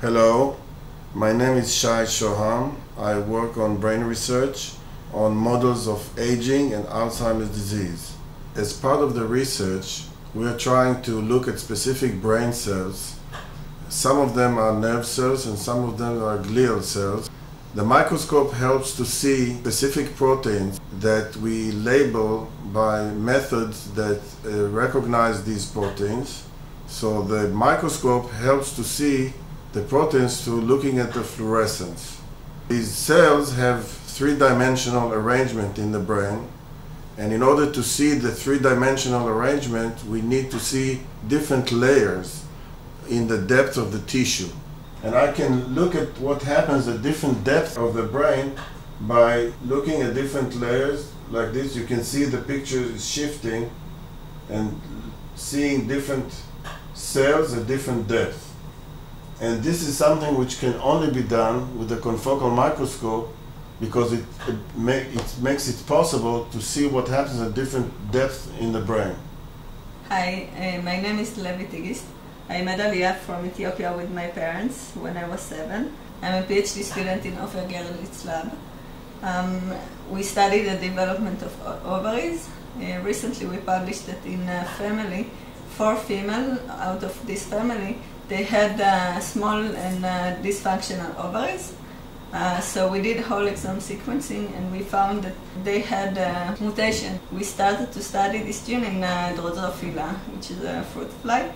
Hello, my name is Shai Shoham. I work on brain research on models of aging and Alzheimer's disease. As part of the research, we are trying to look at specific brain cells. Some of them are nerve cells and some of them are glial cells. The microscope helps to see specific proteins that we label by methods that recognize these proteins. So the microscope helps to see the proteins through looking at the fluorescence. These cells have three-dimensional arrangement in the brain, and in order to see the three-dimensional arrangement, we need to see different layers in the depth of the tissue. And I can look at what happens at different depths of the brain by looking at different layers. Like this, you can see the picture is shifting and seeing different cells at different depths. And this is something which can only be done with a confocal microscope because it makes it possible to see what happens at different depths in the brain. Hi, my name is Levi Tigist. I made Aliyah from Ethiopia with my parents when I was 7. I'm a PhD student in Ofer Gerlitz's lab. We studied the development of ovaries. Recently we published that in a family, 4 females out of this family, they had small and dysfunctional ovaries. So we did whole exome sequencing and we found that they had a mutation. We started to study this gene in Drosophila, which is a fruit fly,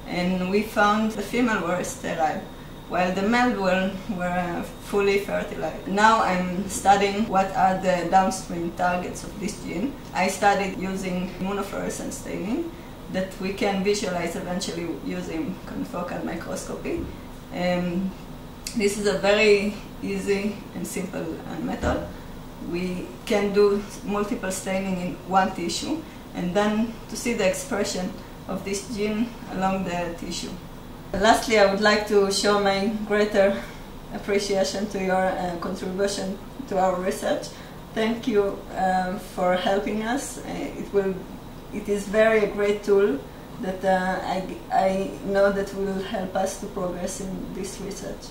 and we found the female were sterile, while the male were fully fertilized. Now I'm studying what are the downstream targets of this gene. I studied using immunofluorescence staining that we can visualize eventually using confocal microscopy. This is a very easy and simple method. We can do multiple staining in one tissue and then to see the expression of this gene along the tissue. Lastly, I would like to show my greater appreciation to your contribution to our research. Thank you for helping us. It is very a great tool that I know that will help us to progress in this research.